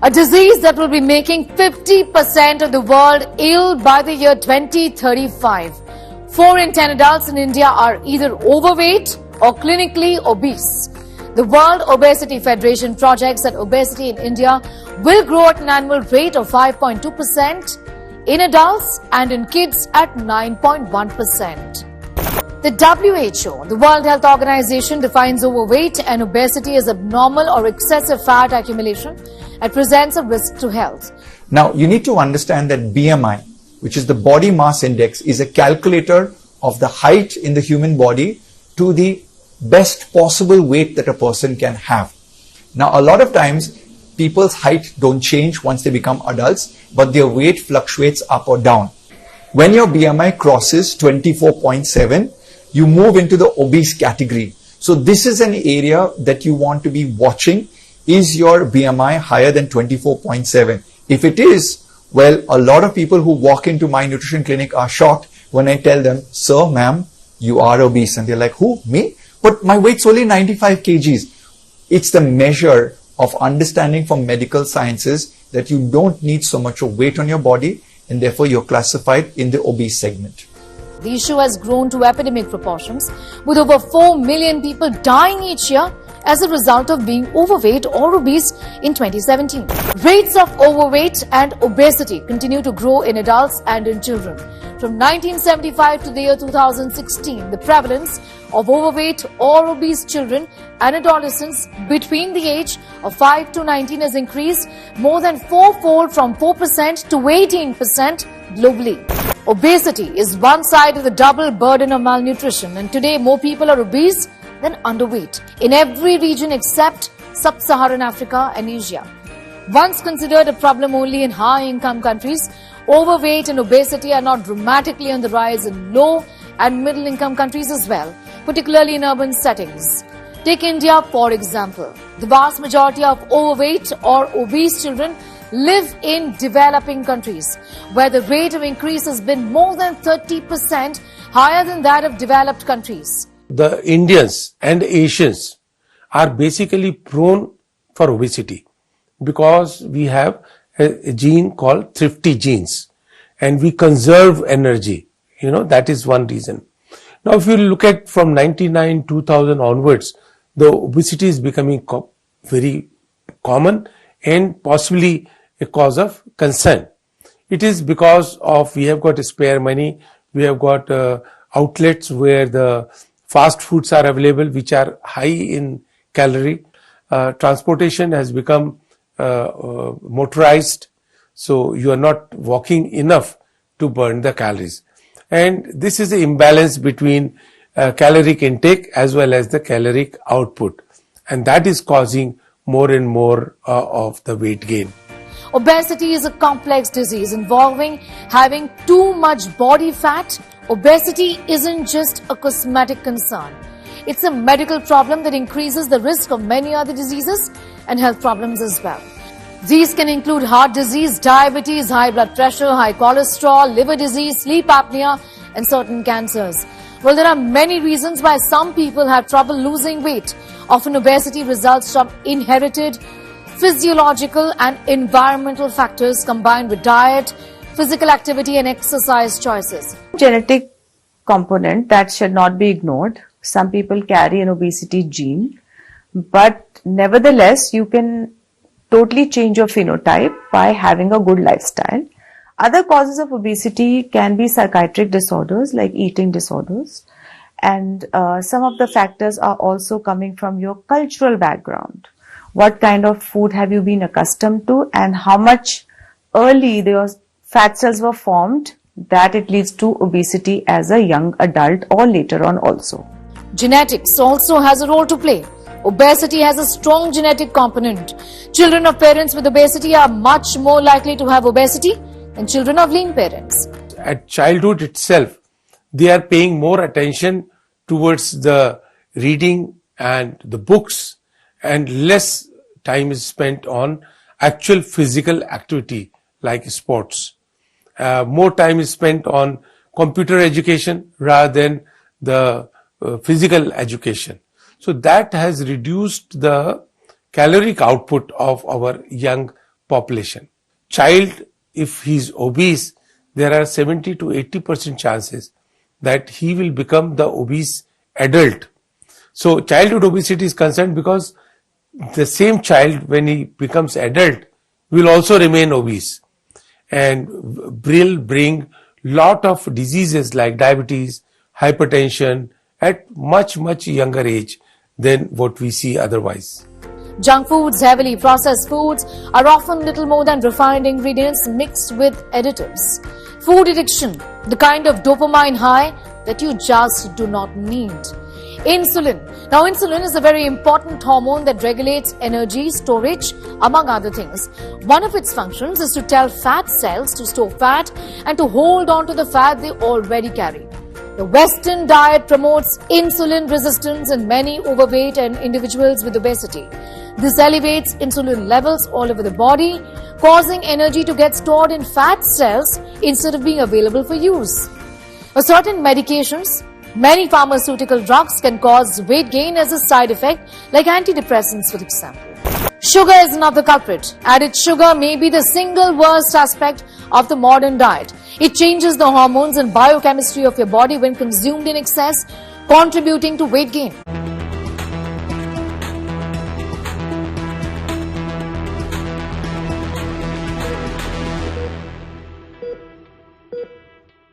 A disease that will be making 50% of the world ill by the year 2035. 4 in 10 adults in India are either overweight or clinically obese. The World Obesity Federation projects that obesity in India will grow at an annual rate of 5.2% in adults and in kids at 9.1%. The WHO, the World Health Organization, defines overweight and obesity as abnormal or excessive fat accumulation and presents a risk to health. Now, you need to understand that BMI, which is the body mass index, is a calculator of the height in the human body to the best possible weight that a person can have. Now, a lot of times, people's height don't change once they become adults, but their weight fluctuates up or down. When your BMI crosses 24.7, you move into the obese category. So this is an area that you want to be watching. Is your BMI higher than 24.7? If it is, well, a lot of people who walk into my nutrition clinic are shocked when I tell them, sir, ma'am, you are obese. And they're like, who, me? But my weight's only 95 kgs. It's the measure of understanding from medical sciences that you don't need so much of weight on your body, and therefore you're classified in the obese segment. The issue has grown to epidemic proportions, with over 4 million people dying each year as a result of being overweight or obese in 2017. Rates of overweight and obesity continue to grow in adults and in children. From 1975 to the year 2016, the prevalence of overweight or obese children and adolescents between the age of 5 to 19 has increased more than 4-fold, from 4% to 18% globally. Obesity is one side of the double burden of malnutrition, and today more people are obese than underweight in every region except sub-Saharan Africa and Asia. Once considered a problem only in high-income countries, overweight and obesity are now dramatically on the rise in low and middle-income countries as well, particularly in urban settings. Take India, for example. The vast majority of overweight or obese children live in developing countries, where the rate of increase has been more than 30% higher than that of developed countries. The Indians and Asians are basically prone for obesity because we have a gene called thrifty genes, and we conserve energy. That is one reason. Now, if you look at from 99, 2000 onwards, the obesity is becoming very common and possibly a cause of concern. It is because of we have got spare money, we have got outlets where the fast foods are available which are high in calorie. Transportation has become motorized, so you are not walking enough to burn the calories. And this is the imbalance between caloric intake as well as the caloric output, and that is causing more and more of the weight gain. Obesity is a complex disease involving having too much body fat. Obesity isn't just a cosmetic concern. It's a medical problem that increases the risk of many other diseases and health problems as well. These can include heart disease, diabetes, high blood pressure, high cholesterol, liver disease, sleep apnea, and certain cancers. Well, there are many reasons why some people have trouble losing weight. Often obesity results from inherited physiological and environmental factors combined with diet, physical activity and exercise choices. Genetic component that should not be ignored. Some people carry an obesity gene, but nevertheless you can totally change your phenotype by having a good lifestyle. Other causes of obesity can be psychiatric disorders like eating disorders, and some of the factors are also coming from your cultural background. What kind of food have you been accustomed to, and how much early your fat cells were formed that it leads to obesity as a young adult or later on also. Genetics also has a role to play. Obesity has a strong genetic component. Children of parents with obesity are much more likely to have obesity than children of lean parents. At childhood itself, they are paying more attention towards the reading and the books, and less time is spent on actual physical activity like sports. More time is spent on computer education rather than the physical education. So that has reduced the caloric output of our young population. Child, if he is obese, there are 70 to 80% chances that he will become the obese adult. So childhood obesity is concerned because the same child, when he becomes adult, will also remain obese and will bring lot of diseases like diabetes, hypertension at much younger age than what we see otherwise. Junk foods, heavily processed foods are often little more than refined ingredients mixed with additives. Food addiction, the kind of dopamine high that you just do not need. Insulin. Now, insulin is a very important hormone that regulates energy storage, among other things. One of its functions is to tell fat cells to store fat and to hold on to the fat they already carry. The Western diet promotes insulin resistance in many overweight and individuals with obesity. This elevates insulin levels all over the body, causing energy to get stored in fat cells instead of being available for use. Certain medications, many pharmaceutical drugs can cause weight gain as a side effect, like antidepressants, for example. Sugar is another culprit. Added sugar may be the single worst aspect of the modern diet. It changes the hormones and biochemistry of your body when consumed in excess, contributing to weight gain.